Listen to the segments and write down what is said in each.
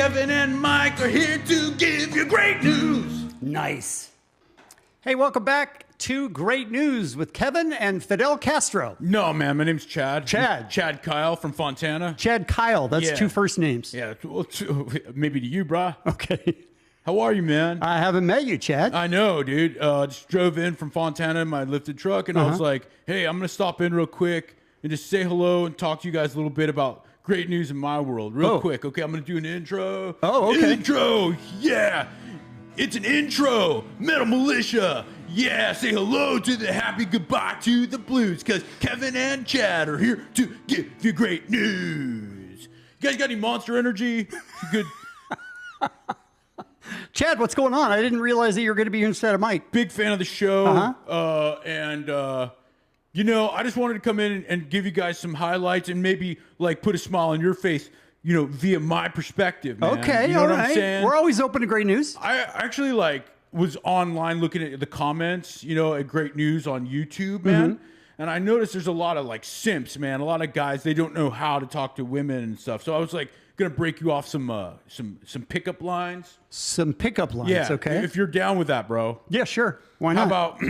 Kevin and Mike are here to give you great news. Nice. Hey, welcome back to Great News with Kevin and Fidel Castro. No, man, my name's Chad. Chad. Chad Kyle from Fontana. Chad Kyle, that's Yeah. two first names. Yeah, well, maybe to you, brah. Okay. How are you, man? I haven't met you, Chad. I know, dude. Just drove in from Fontana in my lifted truck, and I was like, hey, I'm going to stop in real quick and just say hello and talk to you guys a little bit about great news in my world real quick. Okay, I'm going to do an intro. Oh, okay. Intro, yeah. It's an intro. Metal Militia. Yeah, say hello to the happy, goodbye to the blues, because Kevin and Chad are here to give you great news. You guys got any Monster Energy? Good. Chad, what's going on? I didn't realize that you were going to be here instead of Mike. Big fan of the show. You know, I just wanted to come in and give you guys some highlights and maybe like put a smile on your face, you know, via my perspective, man. Okay, you know all what right. I'm saying? We're always open to great news. I actually was online looking at the comments, you know, at Great News on YouTube, man. And I noticed there's a lot of like simps, man. A lot of guys, they don't know how to talk to women and stuff. So I was like gonna break you off some pickup lines. Some pickup lines, Yeah, okay? if you're down with that, bro. Yeah, sure. Why How not? about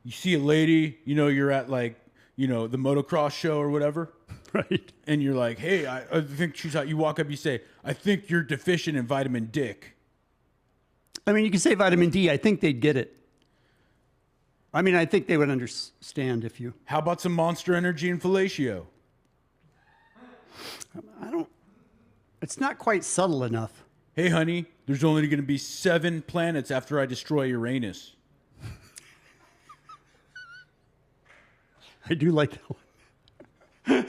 you see a lady, you know, you're at like, you know, the motocross show or whatever. Right. And you're like, hey, I think she's hot. You walk up, you say, I think you're deficient in vitamin Dick. I mean, you can say vitamin D. I think they'd get it. I mean, I think they would understand if you... How about some Monster Energy and fellatio? I don't... It's not quite subtle enough. Hey, honey, there's only going to be 7 planets after I destroy Uranus. I do like that one.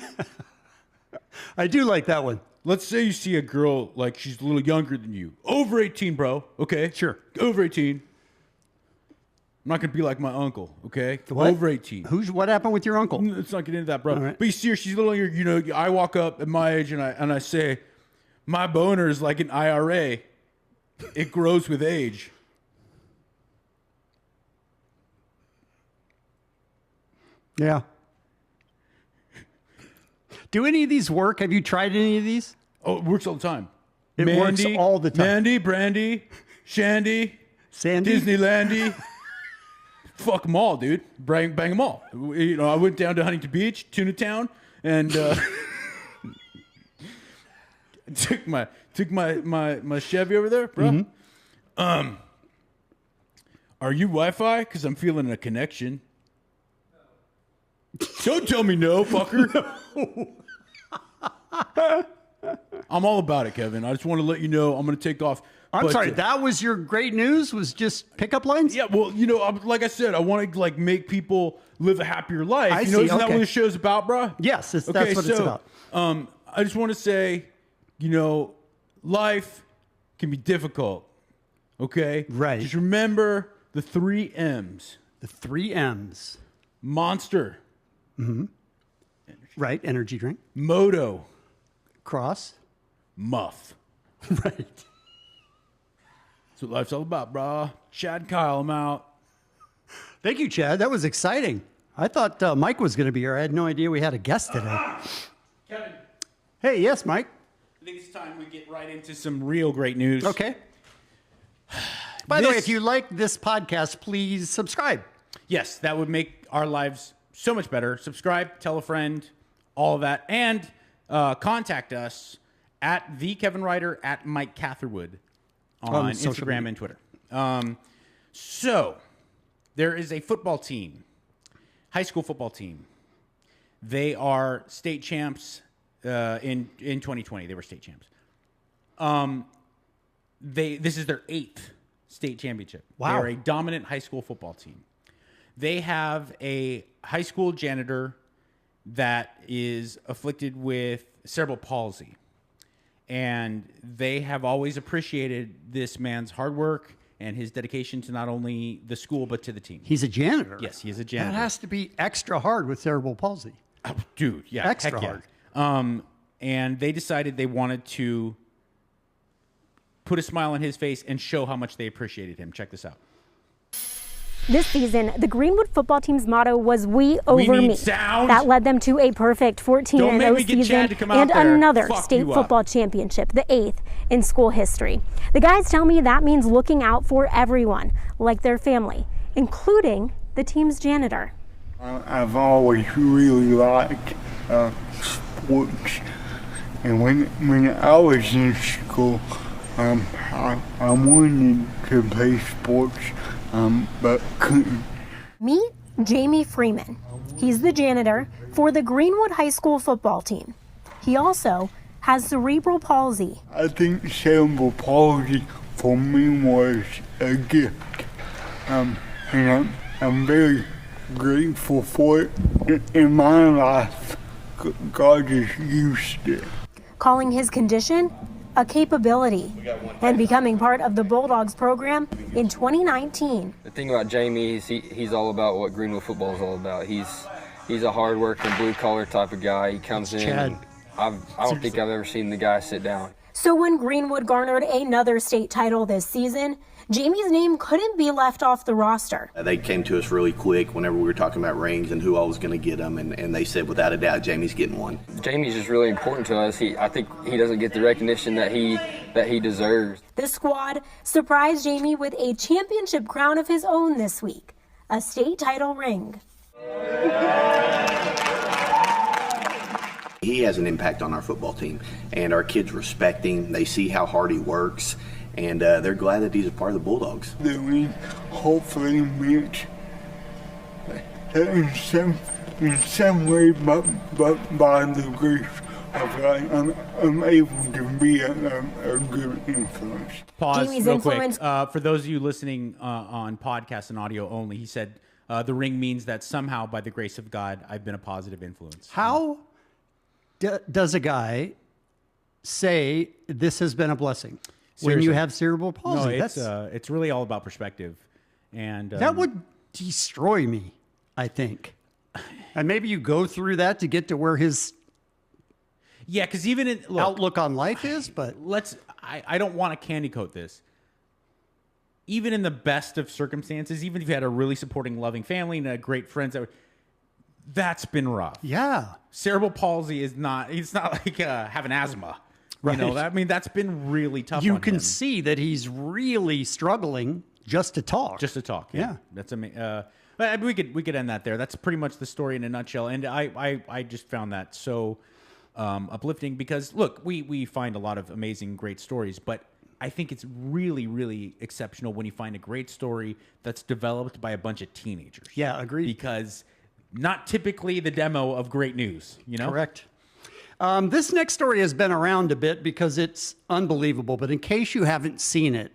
I do like that one. Let's say you see a girl, like she's a little younger than you. Over 18, bro, okay? Sure. Over 18. I'm not going to be like my uncle, okay? What? Over 18. What happened with your uncle? Let's not get into that, bro. Right. But you see her, she's a little younger. You know, I walk up at my age and I say, my boner is like an IRA. It grows with age. Yeah. Do any of these work? Have you tried any of these? Oh, it works all the time. It works all the time. Mandy, Brandy, Shandy, Sandy? Disneylandy. Fuck them all, dude. Bang them all. You know, I went down to Huntington Beach, Tuna Town, and took my Chevy over there, bro. Are you Wi-Fi? Because I'm feeling a connection. Don't tell me no, fucker. I'm all about it, Kevin. I just want to let you know I'm going to take off. I'm sorry, that was your great news? Was just pickup lines? Yeah, well, you know, like I said, I want to like make people live a happier life. I You know, see, isn't that okay. what this show's about, bro? Yes, that's what it's about. I just want to say, you know, life can be difficult. Okay, Right. Just remember the 3 M's. The 3 M's. Monster, Right, energy drink. Moto, Cross. Muff. Right. That's what life's all about, bro. Chad Kyle, I'm out. Thank you, Chad. That was exciting. I thought Mike was going to be here. I had no idea we had a guest today. Kevin, Hey, yes, Mike. I think it's time we get right into some real great news. Okay. By the way, if you like this podcast, please subscribe. Yes, that would make our lives so much better. Subscribe, tell a friend, all of that. And contact us at @TheKevinWriter, @Mike Catherwood on social Instagram media. and Twitter. So there is a football team, high school football team. They are state champs in 2020. They were state champs. This is their 8th state championship. Wow. They're a dominant high school football team. They have a high school janitor that is afflicted with cerebral palsy. And they have always appreciated this man's hard work and his dedication to not only the school, but to the team. He's a janitor. Yes, he is a janitor. That has to be extra hard with cerebral palsy. Oh, dude, yeah. Extra heck yeah. hard. And they decided they wanted to put a smile on his face and show how much they appreciated him. Check this out. This season, the Greenwood football team's motto was "We over need me." sound. That led them to a perfect 14-0 season and another state football championship, the 8th in school history. The guys tell me that means looking out for everyone, like their family, including the team's janitor. I've always really liked sports, and when I was in school, I wanted to play sports, but couldn't. Meet Jamie Freeman. He's the janitor for the Greenwood High School football team. He also has cerebral palsy. I think cerebral palsy for me was a gift, and I'm very grateful for it. In my life, God has used it. Calling his condition a capability and becoming part of the Bulldogs program in 2019. The thing about Jamie is he's all about what Greenwood football is all about. He's a hard-working, blue-collar type of guy. He comes in, and I don't think I've ever seen the guy sit down. So when Greenwood garnered another state title this season, Jamie's name couldn't be left off the roster. They came to us really quick whenever we were talking about rings and who all was going to get them, and they said without a doubt Jamie's getting one. Jamie's just really important to us. I think he doesn't get the recognition that he deserves. The squad surprised Jamie with a championship crown of his own this week, a state title ring. He has an impact on our football team, and our kids respect him. They see how hard he works, and they're glad that he's a part of the Bulldogs. The ring hopefully means that in some way, but by the grace of God, I'm able to be a good influence. Pause Jamie's real influence. quick. For those of you listening on podcast and audio only, he said the ring means that somehow, by the grace of God, I've been a positive influence. How does a guy say this has been a blessing when you Seriously. have cerebral palsy? No, it's really all about perspective, and That would destroy me, I think. And maybe you go through that to get to where his yeah, because even in outlook on life is, but I don't want to candy coat this. Even in the best of circumstances, even if you had a really supporting, loving family and great friends, that's been rough. yeah. Cerebral palsy is not. It's not like having asthma. Right. You know, I mean, that's been really tough. You on can him. see that he's really struggling just to talk. Just to talk. Yeah. That's amazing. But we could end that there. That's pretty much the story in a nutshell. And I just found that so uplifting because look, we find a lot of amazing, great stories, but I think it's really, really exceptional when you find a great story that's developed by a bunch of teenagers. Yeah, agreed. Because not typically the demo of great news, you know? Correct. This next story has been around a bit because it's unbelievable, but in case you haven't seen it,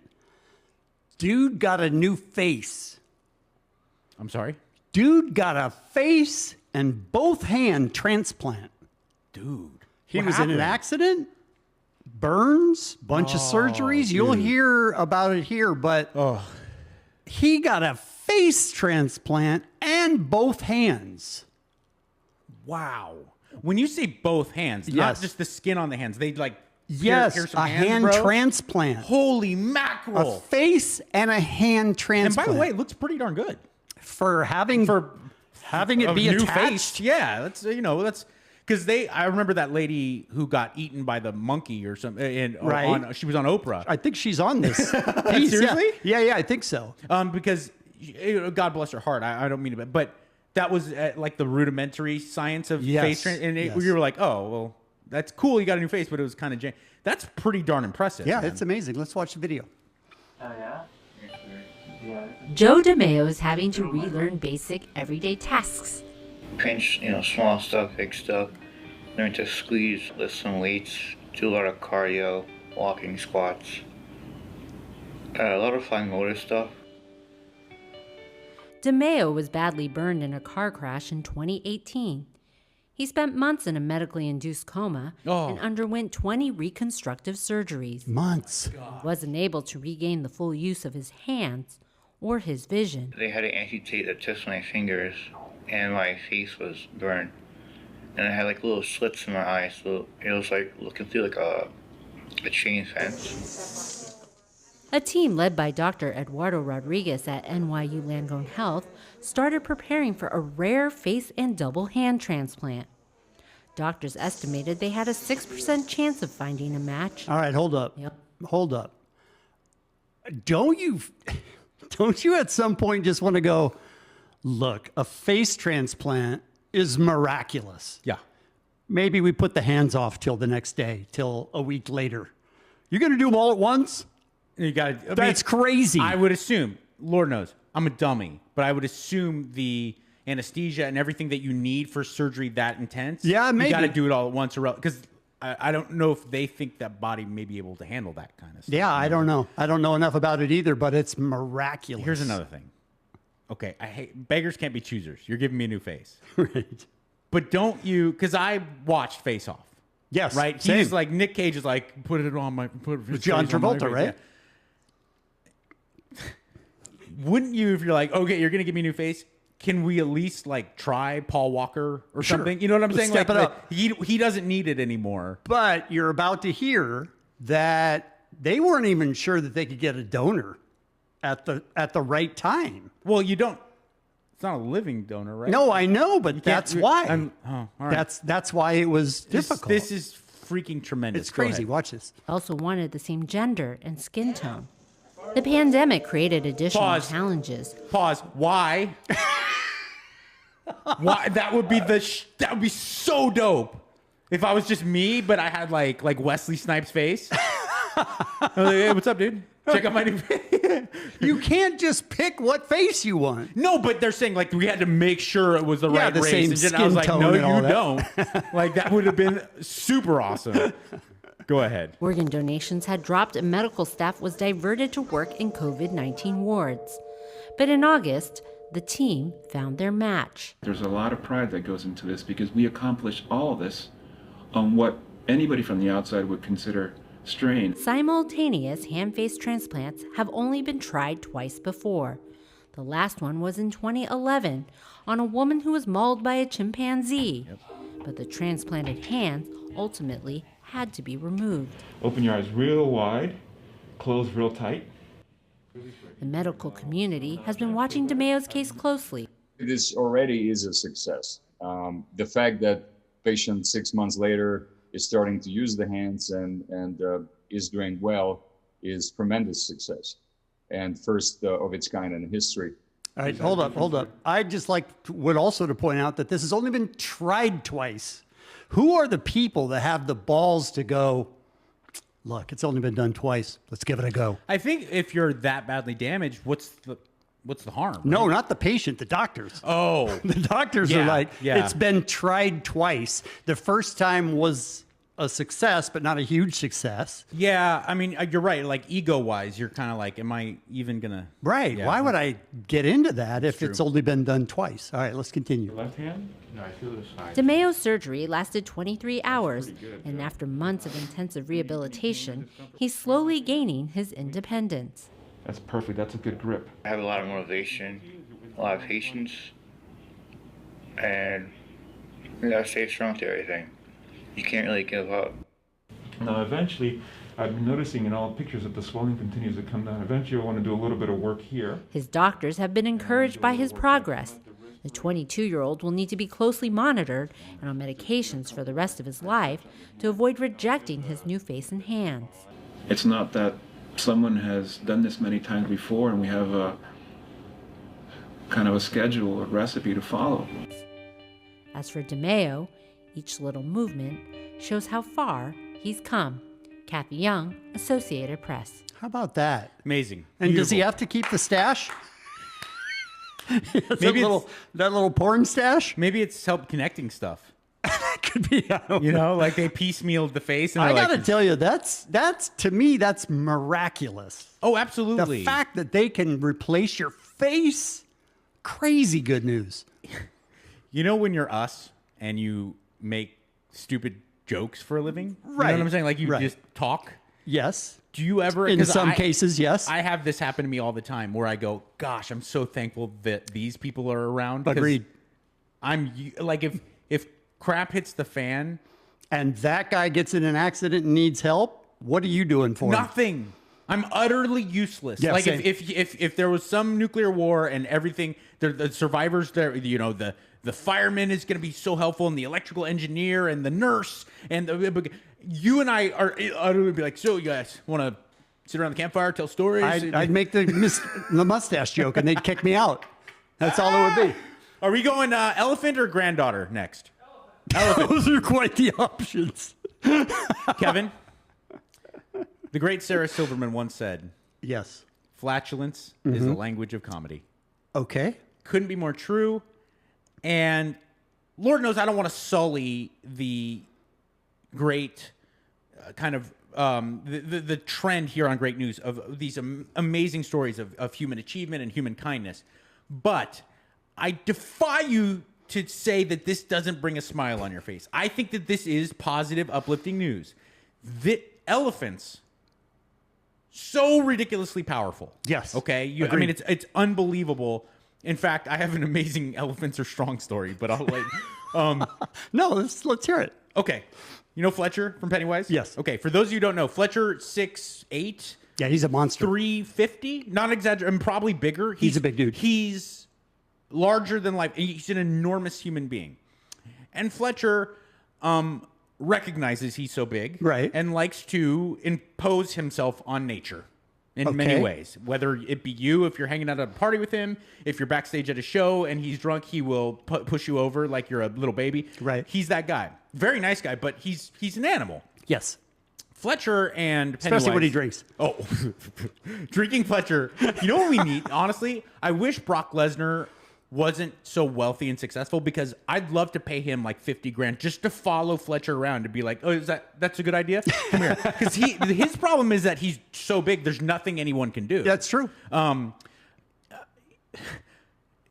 dude got a new face. I'm sorry? Dude got a face and both hand transplant. Dude. He what was in an happened? accident, burns, bunch of surgeries. You'll hear about it here, but he got a face transplant and both hands. Wow. When you say both hands, not Yes. just the skin on the hands, they like Yes, here's some a hands, hand bro. transplant. Holy A mackerel! face and a hand And transplant. by the way, it looks pretty darn good for having it a be new attached. face. Yeah, that's that's because I remember that lady who got eaten by the monkey or something, and Right. she was on Oprah. I think she's on this. piece, Seriously? Yeah, I think so. Because God bless her heart. I don't mean it, but that was like the rudimentary science of Yes, face, and yes. we were like, oh well, that's cool. You got a new face, but it was kind of that's pretty darn impressive. Yeah, man. it's amazing. Let's watch the video. Joe DeMeo is having to relearn basic everyday tasks. Pinch, small stuff, big stuff. Learn to squeeze, lift some weights, do a lot of cardio, walking, squats. A lot of fine motor stuff. DeMeo was badly burned in a car crash in 2018. He spent months in a medically induced coma and underwent 20 reconstructive surgeries. Months. He wasn't able to regain the full use of his hands or his vision. They had to amputate the tips of my fingers, and my face was burned. And I had like little slits in my eyes, so it was like looking through like a chain fence. A team led by Dr. Eduardo Rodriguez at NYU Langone Health started preparing for a rare face and double hand transplant. Doctors estimated they had a 6% chance of finding a match. All right, hold up. Yep. Hold up. Don't you at some point just want to go, look, a face transplant is miraculous. Yeah. Maybe we put the hands off till the next day, till a week later. You're going to do them all at once? That's crazy. I would assume, Lord knows, I'm a dummy, but I would assume the anesthesia and everything that you need for surgery that intense. Yeah, maybe. You got to do it all at once, because I don't know if they think that body may be able to handle that kind of stuff. Yeah, I don't know. I don't know enough about it either, but it's miraculous. Here's another thing. Okay, I hate beggars can't be choosers. You're giving me a new face. Right. But don't you, because I watched Face Off. Yes. Right? Same. He's like, Nick Cage is like, put it on my... With John Travolta, right? Yeah. Wouldn't you, if you're like, okay, you're going to give me a new face, can we at least like try Paul Walker or something? You know what I'm saying? Step it up. He doesn't need it anymore. But you're about to hear that they weren't even sure that they could get a donor at the right time. Well, you don't. It's not a living donor, right? No, I know, but that's why. All right. That's why it was difficult. This is freaking tremendous. It's crazy. Watch this. Also wanted the same gender and skin tone. The pandemic created additional challenges. Pause. Why? Why? That would be that would be so dope if I was just me, but I had like Wesley Snipes' face. I was like, hey, what's up, dude? Check out my new face. You can't just pick what face you want. No, but they're saying like we had to make sure it was the right the race. same And skin I was like, tone no, and all you that. don't. Like that would have been super awesome. Go ahead. Organ donations had dropped and medical staff was diverted to work in COVID-19 wards. But in August, the team found their match. There's a lot of pride that goes into this because we accomplished all of this on what anybody from the outside would consider strain. Simultaneous hand-face transplants have only been tried twice before. The last one was in 2011 on a woman who was mauled by a chimpanzee. Yep. But the transplanted hands ultimately had to be removed. Open your eyes real wide, close real tight. The medical community has been watching DeMayo's case closely. This already is a success. The fact that patient 6 months later is starting to use the hands and is doing well is tremendous success and first of its kind in history. All right, hold up. I'd just would also to point out that this has only been tried twice. Who are the people that have the balls to go, look, it's only been done twice. Let's give it a go. I think if you're that badly damaged, what's the harm? Right? No, not the patient, the doctors. Oh. The doctors are like, it's been tried twice. The first time was a success, but not a huge success. Yeah, I mean, you're right. Like ego-wise, you're kind of like, am I even going to... Right. Yeah. Why would I get into that if it's only been done twice? All right, let's continue. Left hand? No, I feel this side. DeMayo's surgery lasted 23 hours, and after months of intensive rehabilitation, he's slowly gaining his independence. That's perfect. That's a good grip. I have a lot of motivation, a lot of patience, and you gotta stay strong to everything. You can't really give up. Now, eventually, I've been noticing in all pictures that the swelling continues to come down. Eventually, I want to do a little bit of work here. His doctors have been encouraged by his progress. The 22-year-old will need to be closely monitored and on medications for the rest of his life to avoid rejecting his new face and hands. It's not that someone has done this many times before and we have a kind of a schedule, a recipe to follow. As for DeMayo, each little movement shows how far he's come. Kathy Young, Associated Press. How about that? Amazing. And does he have to keep the stash? Maybe that little porn stash? Maybe it's help connecting stuff. That could be. You know, like they piecemealed the face. And I got to tell you, that's to me, that's miraculous. Oh, absolutely. The fact that they can replace your face, crazy good news. You know, when you're us and you make stupid jokes for a living, right? You know what I'm saying? Like you just talk. Yes. Do you ever? In some cases, yes. I have this happen to me all the time where I go, "Gosh, I'm so thankful that these people are around." Agreed. I'm like, if crap hits the fan, and that guy gets in an accident and needs help, what are you doing for him? Nothing. I'm utterly useless. Yeah, like same. if there was some nuclear war and everything, the survivors there, the fireman is going to be so helpful, and the electrical engineer and the nurse and you and I are utterly be like, so you guys want to sit around the campfire, tell stories? I'd make the mustache joke, and they'd kick me out. That's all it would be. Are we going elephant or granddaughter next? Elephant. Those are quite the options. Kevin, the great Sarah Silverman once said, yes, flatulence is the language of comedy. Okay. Couldn't be more true. And Lord knows I don't want to sully the great kind of the trend here on Great News of these amazing stories of human achievement and human kindness. But I defy you to say that this doesn't bring a smile on your face. I think that this is positive, uplifting news. The elephants, so ridiculously powerful. Yes. Okay. I mean, it's unbelievable. In fact, I have an amazing elephants are strong story, but I'll wait. No, let's hear it. Okay. You know Fletcher from Pennywise? Yes. Okay. For those of you who don't know, Fletcher 6'8". Yeah, he's a monster. 350. Not exaggerating. I'm probably bigger. He's a big dude. He's larger than life. He's an enormous human being. And Fletcher recognizes he's so big, right, and likes to impose himself on nature in many ways. Whether it be you, if you're hanging out at a party with him, if you're backstage at a show and he's drunk, he will push you over like you're a little baby. Right. He's that guy. Very nice guy, but he's an animal. Yes. Fletcher and Pennywise. Especially when he drinks. Oh, drinking Fletcher. You know what we need? Honestly, I wish Brock Lesnar wasn't so wealthy and successful, because I'd love to pay him like $50,000 just to follow Fletcher around and be like, oh, that's a good idea? Come here. Because his problem is that he's so big, there's nothing anyone can do. That's true.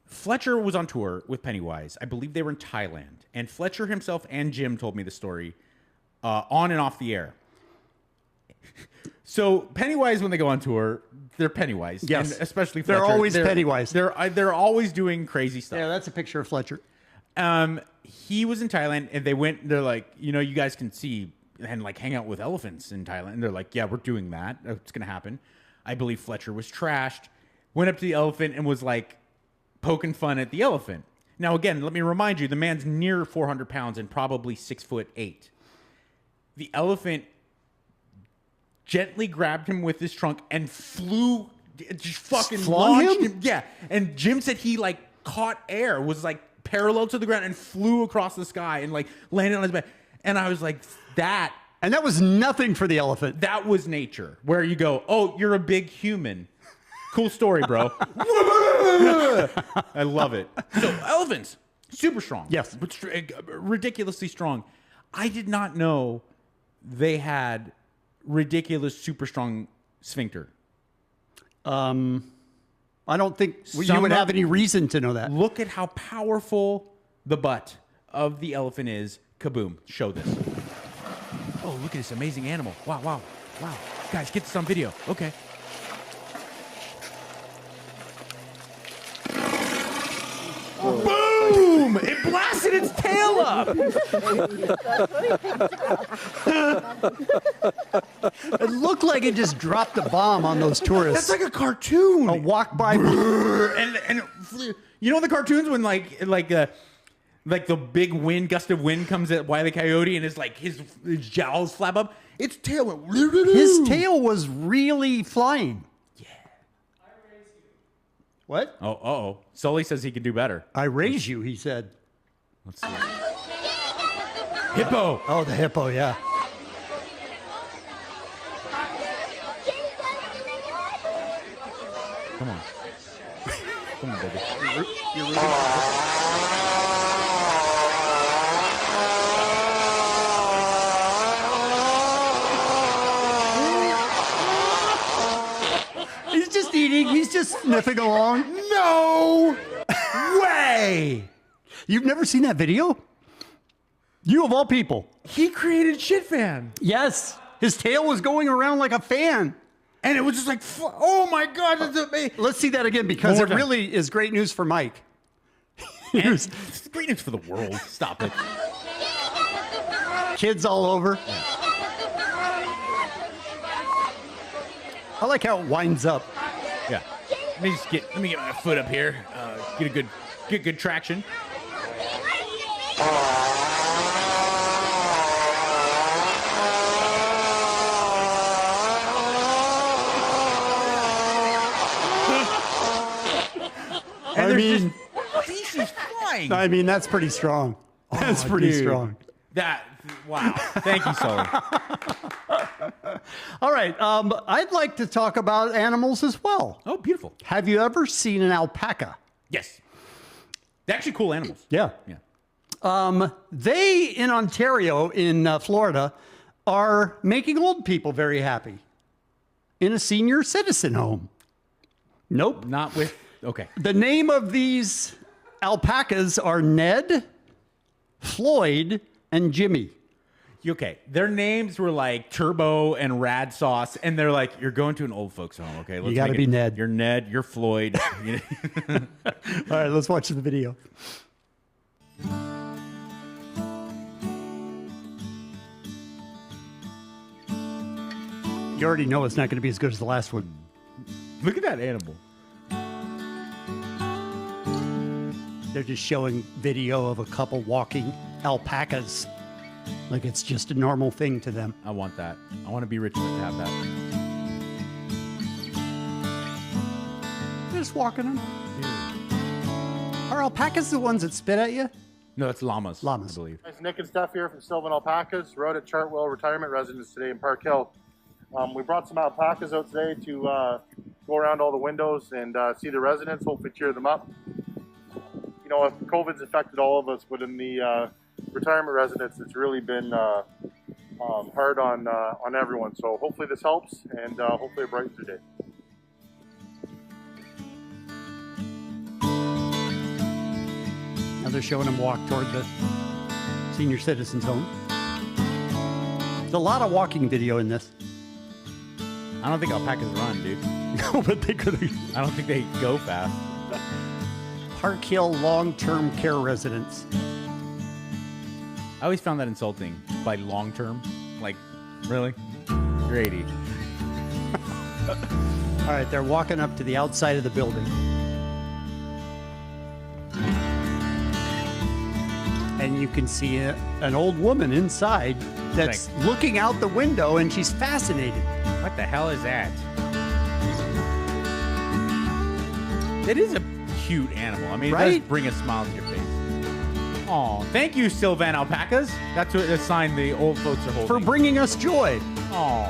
Fletcher was on tour with Pennywise. I believe they were in Thailand. And Fletcher himself and Jim told me the story on and off the air. So Pennywise, when they go on tour, they're Pennywise. Yes. And especially Fletcher. They're always Pennywise. They're always doing crazy stuff. Yeah, that's a picture of Fletcher. He was in Thailand, and they're like, you guys can see and like hang out with elephants in Thailand. And they're like, yeah, we're doing that. It's going to happen. I believe Fletcher was trashed, went up to the elephant and was like poking fun at the elephant. Now, again, let me remind you, the man's near 400 pounds and probably 6'8". The elephant gently grabbed him with his trunk and flew, just fucking launched him. Yeah. And Jim said he like caught air, was like parallel to the ground and flew across the sky and like landed on his back. And I was like, that. And that was nothing for the elephant. That was nature, where you go, oh, you're a big human. Cool story, bro. I love it. So elephants, super strong. Yes. But ridiculously strong. I did not know they had ridiculous, super strong sphincter. I don't think you would have any reason to know that. Look at how powerful the butt of the elephant is. Kaboom. Show this. Oh, look at this amazing animal. Wow, wow, wow. Guys, get this on video. Okay. Boom! It blasted its tail up. It looked like it just dropped a bomb on those tourists. That's like a cartoon. A walk by. and you know the cartoons when like the big gust of wind comes at Wile E. Coyote and it's like his jowls flap up. Its tail went. His tail was really flying. What? Oh. Sully says he can do better. I raise you, he said. Let's see. Hippo. Oh, the hippo, yeah. Come on. Come on, baby. You're He's just eating. He's just sniffing along. No way. You've never seen that video? You of all people. He created Shit Fan. Yes. His tail was going around like a fan. And it was just like, oh my God. That's amazing. Let's see that again, because it really is great news for Mike. It's great news for the world. Stop it. Kids all over. I like how it winds up. Yeah. Let me get my foot up here. Get good traction. Species flying. I mean, that's pretty strong. That's pretty strong. Wow. Thank you, Sully. All right. I'd like to talk about animals as well. Oh, beautiful. Have you ever seen an alpaca? Yes. They're actually cool animals. Yeah. They, in Ontario, in Florida, are making old people very happy in a senior citizen home. Nope. Not with... Okay. The name of these alpacas are Ned, Floyd, and Jimmy. Okay. Their names were like Turbo and Rad Sauce, and they're like, you're going to an old folks home, okay? You got to be Ned. You're Ned, you're Floyd. All right, let's watch the video. You already know it's not going to be as good as the last one. Look at that animal. They're just showing video of a couple walking alpacas. Like it's just a normal thing to them. I want that. I want to be rich enough to have that. They're just walking them. Are alpacas the ones that spit at you? No, it's llamas. Llamas. I believe. It's Nick and Steph here from Sylvan Alpacas. We're out at Chartwell Retirement Residence today in Park Hill. We brought some alpacas out today to go around all the windows and see the residents, hopefully cheer them up. You know, COVID's affected all of us, but in the retirement residence, it's really been hard on everyone. So hopefully this helps, and hopefully it brightens your day. Now they're showing them walk toward the senior citizens home. There's a lot of walking video in this. I don't think alpacas run, dude. No, but they could. I don't think they go fast. Park Hill long-term care residence. I always found that insulting by long-term. Like, really? You're 80. All right, they're walking up to the outside of the building. And you can see an old woman inside that's looking out the window, and she's fascinated. What the hell is that? It is a cute animal. I mean, it does bring a smile to your face. Oh, thank you, Sylvan Alpacas. That's what the sign the old folks are holding. For bringing us joy. Oh.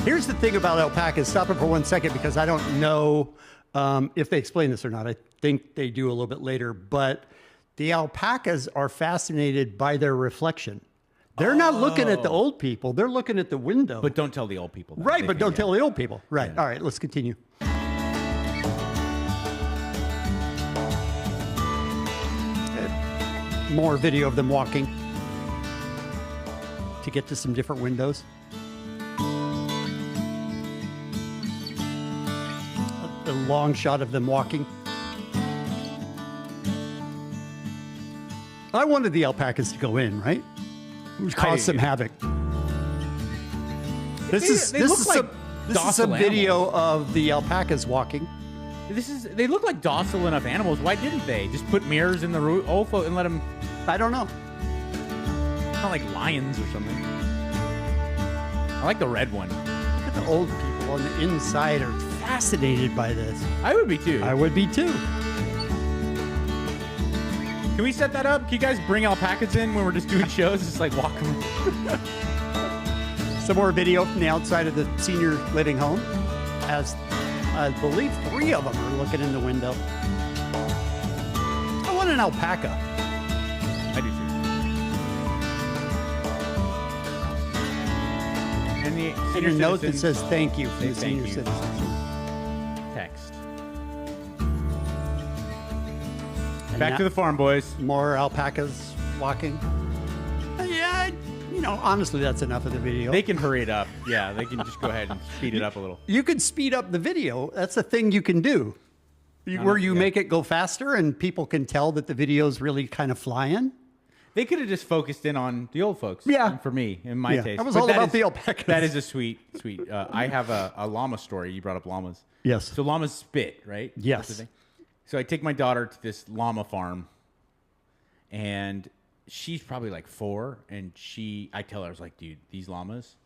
Here's the thing about alpacas. Stop it for 1 second because I don't know if they explain this or not. I think they do a little bit later. But the alpacas are fascinated by their reflection. They're not looking at the old people. They're looking at the window. But don't tell the old people that. Right, but don't tell the old people. Right. Yeah. All right, let's continue. More video of them walking to get to some different windows. A long shot of them walking. I wanted the alpacas to go in, right? Which caused some havoc. This is some video of the alpacas walking. They look like docile enough animals. Why didn't they just put mirrors in the roof and let them? I don't know. Not like lions or something. I like the red one. Look at the old people on the inside are fascinated by this. I would be too. I would be too. Can we set that up? Can you guys bring alpacas in when we're just doing shows? Just like walk them. Some more video from the outside of the senior living home. As I believe 3 of them are looking in the window. I want an alpaca. I do too. And a note that says thank you from the senior citizens. Text. Back to the farm, boys. More alpacas walking. Yeah, honestly, that's enough of the video. They can hurry it up. Yeah, they can just go ahead and speed it up a little. You can speed up the video. That's a thing you can do. Where you make it go faster and people can tell that the video's really kind of flying. They could have just focused in on the old folks. Yeah. For me, in my taste. That was all about the alpacas. That is a sweet. I have a llama story. You brought up llamas. Yes. So llamas spit, right? Yes. That's the thing. So I take my daughter to this llama farm, and she's probably like 4, and I tell her, I was like, dude, these llamas,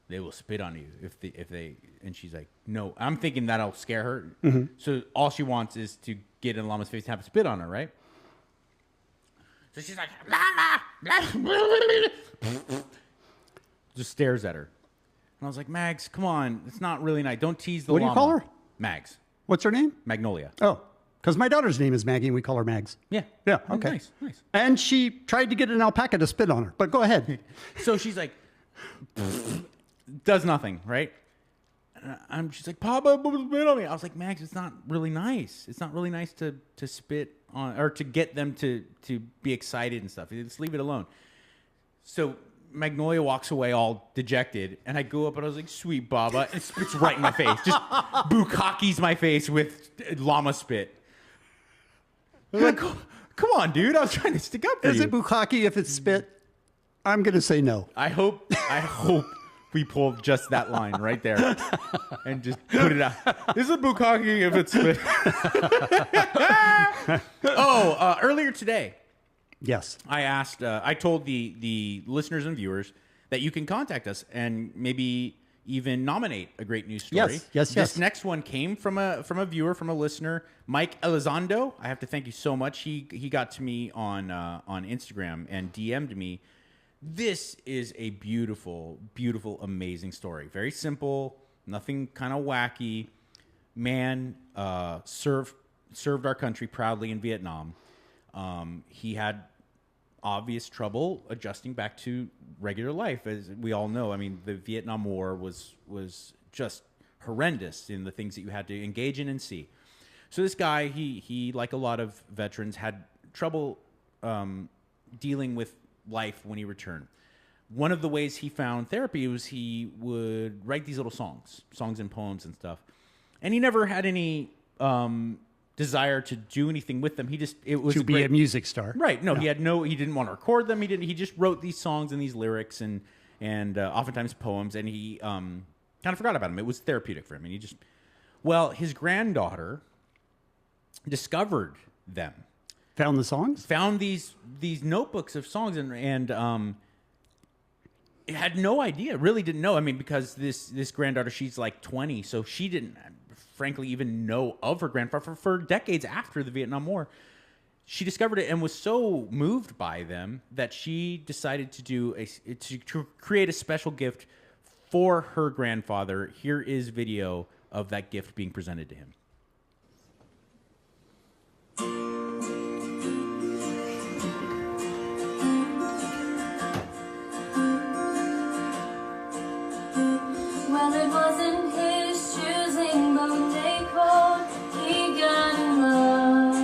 they will spit on you if they, and she's like, no. I'm thinking that'll scare her. Mm-hmm. So all she wants is to get in a llama's face and have a spit on her, right? So she's like, just stares at her. And I was like, Mags, come on. It's not really nice. Don't tease the llama. What do you call her? Mags. What's her name? Magnolia. Oh, because my daughter's name is Maggie and we call her Mags. Yeah. Yeah, okay. Nice. And she tried to get an alpaca to spit on her, but go ahead. So she's like, does nothing, right? She's like, Papa, spit on me. I was like, Mags, it's not really nice. It's not really nice to spit on, or to get them to be excited and stuff. Just leave it alone. So Magnolia walks away all dejected, and I go up and I was like, sweet Baba, and spits right in my face. Just bukkakis my face with llama spit. I'm like, come on, dude. I was trying to stick up for you. Is it bukkake if it's spit? I'm going to say no. I hope we pull just that line right there and just put it out. This is a bukkake if it's spit. Earlier today. Yes. I told the listeners and viewers that you can contact us and maybe even nominate a great news story. Yes. This next one came from a viewer, from a listener, Mike Elizondo. I have to thank you so much. He got to me on Instagram and DM'd me. This is a beautiful, beautiful, amazing story. Very simple, nothing kind of wacky. Man served our country proudly in Vietnam. He had obvious trouble adjusting back to regular life, as we all know. I mean, the Vietnam War was just horrendous in the things that you had to engage in and see. So this guy, he like a lot of veterans, had trouble dealing with life when he returned. One of the ways he found therapy was he would write these little songs and poems and stuff. And he never had any desire to do anything with them. It was to be a music star. Right. No, he didn't want to record them. He just wrote these songs and these lyrics and oftentimes poems, and he kind of forgot about them. It was therapeutic for him. And his granddaughter discovered them. Found the songs? Found these notebooks of songs and had no idea, really didn't know. I mean, because this granddaughter, she's like 20, so she didn't, frankly, even know of her grandfather for decades after the Vietnam War. She discovered it and was so moved by them that she decided to create a special gift for her grandfather. Here is video of that gift being presented to him. Well, it wasn't his choosing, but when they called, he got in love.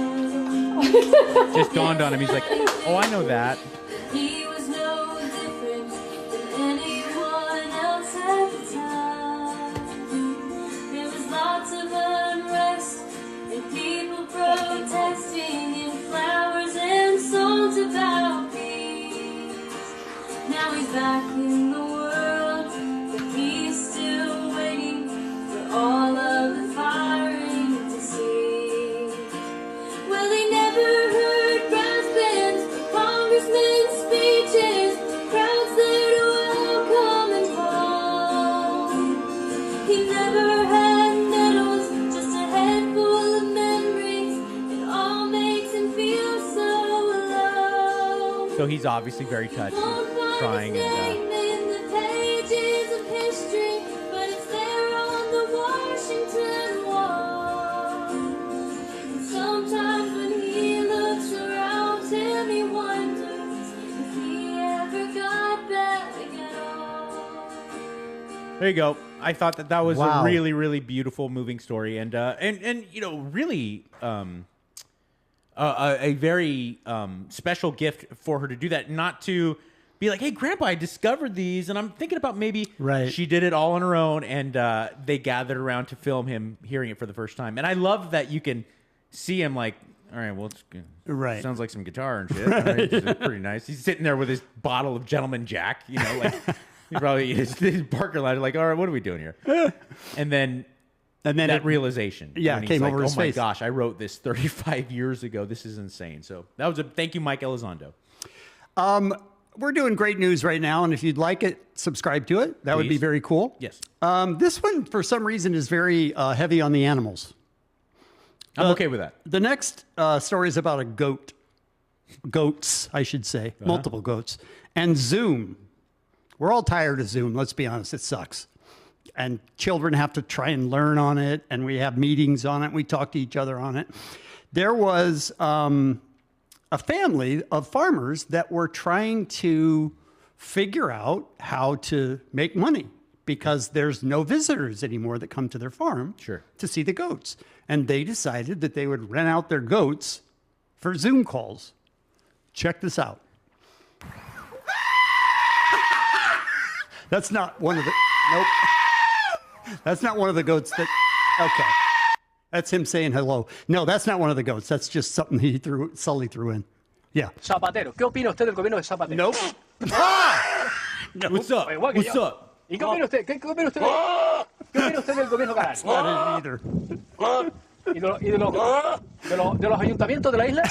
Just dawned on him. He's like, oh, I know that. He was no different than anyone else at the time. There was lots of unrest and people protesting and flowers and songs about peace. Now he's back in the world, but he's still waiting for all of the firing to cease. Well, he never heard brass bands or congressmen's speeches, crowds there to welcome him home. He never had medals, just a head full of memories. It all makes him feel so alone. So he's obviously very touched, crying and. In the pages of history, but it's there on the Washington wall. And sometimes when he looks around him, he wonders if he ever got back at all. There you go. I thought that was Wow. a really, really beautiful, moving story, and really, a very special gift for her to do that. Not to be like, hey, Grandpa, I discovered these, and I'm thinking about maybe she did it all on her own, and they gathered around to film him hearing it for the first time. And I love that you can see him like All right, well, it's good. Right. Sounds like some guitar and shit. All right, it's pretty nice. He's sitting there with his bottle of Gentleman Jack, you know, like he probably his parking lot, like, all right, what are we doing here? And then that realization. Yeah, when came he's over his oh face. my gosh, I wrote this 35 years ago. This is insane. So that was a thank you, Mike Elizondo. We're doing great news right now, and if you'd like it, subscribe to it. That would be Please. very cool. Yes. This one, for some reason, is very heavy on the animals. I'm okay with that. The next story is about a goat. Goats, I should say. Multiple goats. And Zoom. We're all tired of Zoom. Let's be honest. It sucks. And children have to try and learn on it. And we have meetings on it. We talk to each other on it. There was a family of farmers that were trying to figure out how to make money because there's no visitors anymore that come to their farm to see the goats. And they decided that they would rent out their goats for Zoom calls. Check this out. That's not one of the... Nope. That's not one of the goats that... Okay. That's him saying hello. No, that's not one of the goats. That's just something Sully threw in. Yeah. Zapatero. ¿Qué opina usted del gobierno de Zapatero? Nope. No. What's up? What's up? ¿Y qué opina usted? ¿Qué opina usted? ¿Qué opina usted del gobierno That's not it either. ¿Y de los ayuntamientos de la isla?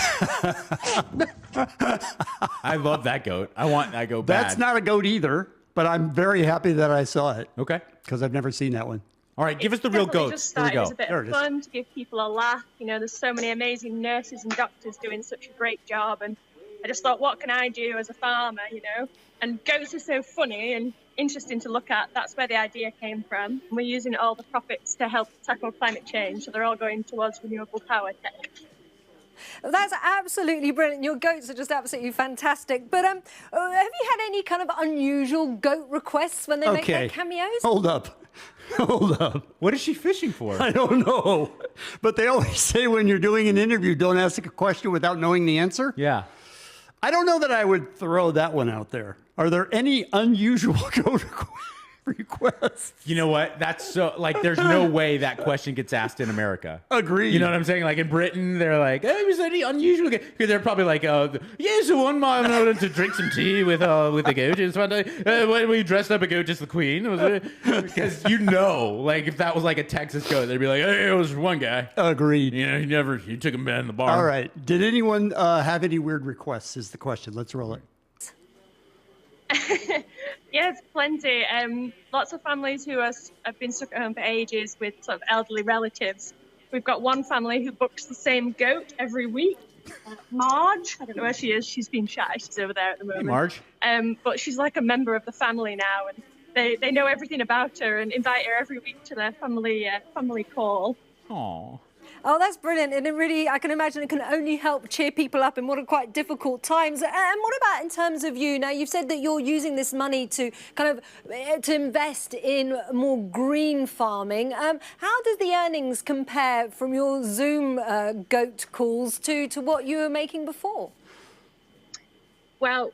I love that goat. I want that goat bad. That's not a goat either, but I'm very happy that I saw it. Okay. Because I've never seen that one. All right, give us the real goats. Just Here we started go. as a bit of fun to give people a laugh. You know, there's so many amazing nurses and doctors doing such a great job, and I just thought, what can I do as a farmer, you know? And goats are so funny and interesting to look at. That's where the idea came from. And we're using all the profits to help tackle climate change, so they're all going towards renewable power tech. That's absolutely brilliant. Your goats are just absolutely fantastic. But have you had any kind of unusual goat requests when they make their cameos? Hold up. What is she fishing for? I don't know. But they always say when you're doing an interview, don't ask a question without knowing the answer. Yeah. I don't know that I would throw that one out there. Are there any unusual goat requests? You know what? That's so, like, there's no way that question gets asked in America. Agreed. You know what I'm saying? Like, in Britain, they're like, hey, was there any unusual? Because they're probably like, yeah, so one mom wanted to drink some tea with the goat. It's one day, when we dressed up a goat as the queen. Because like, if that was like a Texas goat, they'd be like, hey, it was one guy. Agreed. You know, he took him in the bar. All right. Did anyone have any weird requests is the question. Let's roll it. Yes, plenty. Lots of families who have been stuck at home for ages with sort of elderly relatives. We've got one family who books the same goat every week. Marge, I don't know where she is. She's been shy. She's over there at the moment. Hey, Marge. But she's like a member of the family now, and they know everything about her and invite her every week to their family call. Aww. Oh, that's brilliant. And it really, I can imagine it can only help cheer people up in what are quite difficult times. And what about in terms of you? Now, you've said that you're using this money to kind of to invest in more green farming. How does the earnings compare from your Zoom goat calls to what you were making before? Well,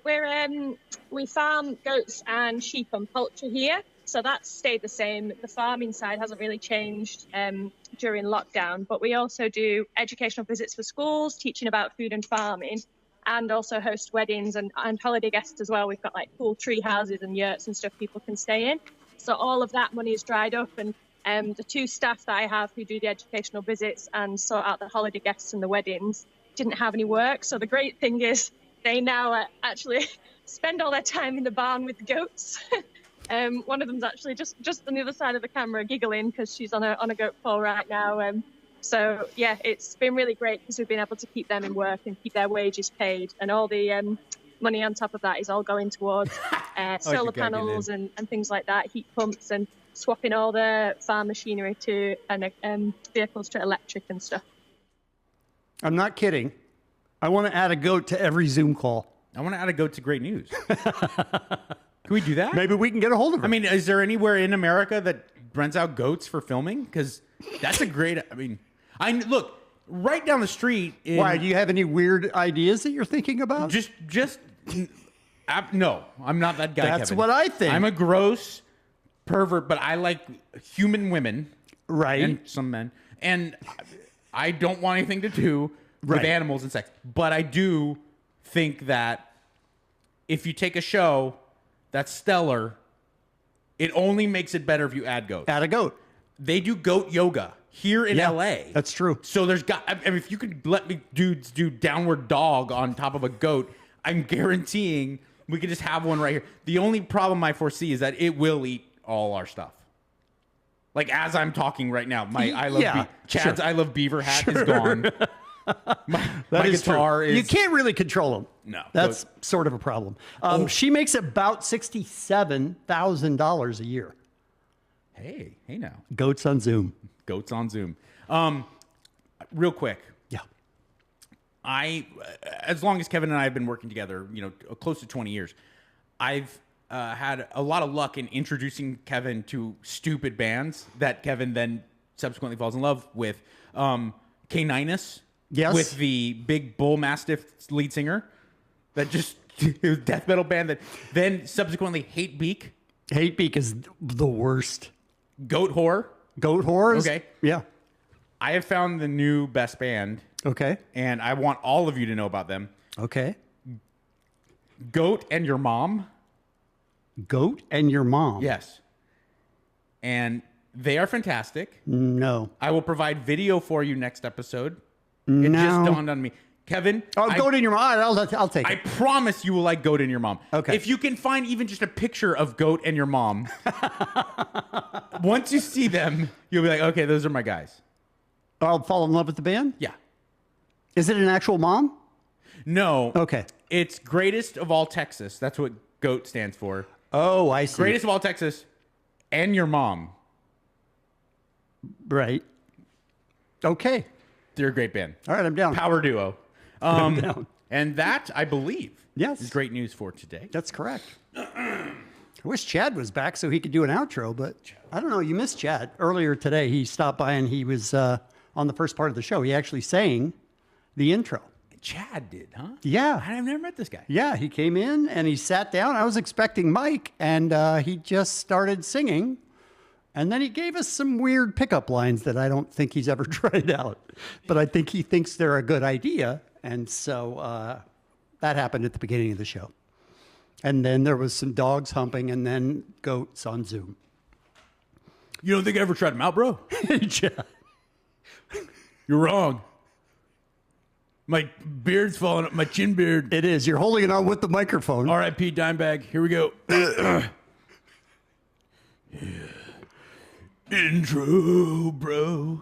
we farm goats and sheep and poultry here. So that's stayed the same. The farming side hasn't really changed during lockdown, but we also do educational visits for schools, teaching about food and farming, and also host weddings and holiday guests as well. We've got like cool tree houses and yurts and stuff people can stay in. So all of that money is dried up, and the two staff that I have who do the educational visits and sort out the holiday guests and the weddings didn't have any work. So the great thing is they now actually spend all their time in the barn with the goats. One of them's actually just on the other side of the camera giggling because she's on a goat call right now. So yeah, it's been really great because we've been able to keep them in work and keep their wages paid, and all the money on top of that is all going towards solar panels and things like that, heat pumps, and swapping all the farm machinery to vehicles to electric and stuff. I'm not kidding. I want to add a goat to every Zoom call. I want to add a goat to Great News. Can we do that? Maybe we can get a hold of her. I mean, is there anywhere in America that rents out goats for filming? Because that's a great. I mean, look right down the street. Why? Do you have any weird ideas that you're thinking about? No, I'm not that guy. That's Kevin. what I think. I'm a gross pervert, but I like human women, right? And some men, and I don't want anything to do with animals and sex. But I do think that if you take a show that's stellar, it only makes it better if you add goats. Add a goat. They do goat yoga here in LA. That's true. So if you could let me do downward dog on top of a goat, I'm guaranteeing we could just have one right here. The only problem I foresee is that it will eat all our stuff. Like as I'm talking right now, my Chad's I Love Beaver hat is gone. My guitar is. You can't really control them. No, that's sort of a problem. She makes about $67,000 a year. Hey now. Goats on Zoom. Goats on Zoom. Real quick. Yeah. As long as Kevin and I have been working together, close to 20 years, I've had a lot of luck in introducing Kevin to stupid bands that Kevin then subsequently falls in love with. Caninus. Yes. With the big bull mastiff lead singer that just it was a death metal band that then subsequently Hate Beak. Hate Beak is the worst. Goat Whore. Goat Whore? Okay. Yeah. I have found the new best band. Okay. And I want all of you to know about them. Okay. Goat and Your Mom. Goat and Your Mom. Yes. And they are fantastic. No. I will provide video for you next episode. No. It just dawned on me. Kevin. Goat and Your Mom. I'll take it. I promise you will like Goat and Your Mom. Okay. If you can find even just a picture of Goat and Your Mom, once you see them, you'll be like, okay, those are my guys. I'll fall in love with the band? Yeah. Is it an actual mom? No. Okay. It's Greatest of All Texas. That's what GOAT stands for. Oh, I see. Greatest of All Texas and Your Mom. Right. Okay. They're a great band. All right, I'm down. Power duo. I'm down. And that, I believe, yes, is great news for today. That's correct. I wish Chad was back so he could do an outro, but I don't know. You missed Chad. Earlier today, he stopped by and he was on the first part of the show. He actually sang the intro. Chad did, huh? Yeah. I've never met this guy. Yeah, he came in and he sat down. I was expecting Mike, and he just started singing. And then he gave us some weird pickup lines that I don't think he's ever tried out. But I think he thinks they're a good idea. And so that happened at the beginning of the show. And then there was some dogs humping and then goats on Zoom. You don't think I ever tried them out, bro? Chad. You're wrong. My beard's falling up, my chin beard. It is. You're holding it on with the microphone. R.I.P. Dimebag. Here we go. Yeah. Intro, bro.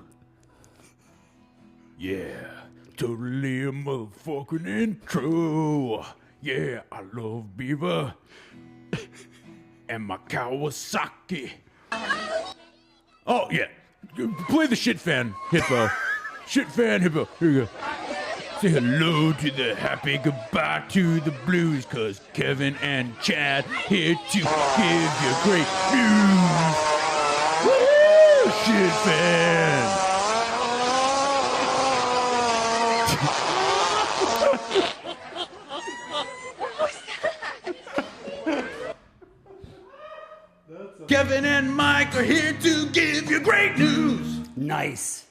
Yeah. Totally a motherfucking intro. Yeah, I love Beaver. And my Kawasaki. Oh, yeah. Play the shit fan, Hippo. Shit fan, Hippo. Here we go. Say hello to the happy, goodbye to the blues, cause Kevin and Chad here to give you great news. Woo! Shit fan. Kevin and Mike are here to give you great news. Nice.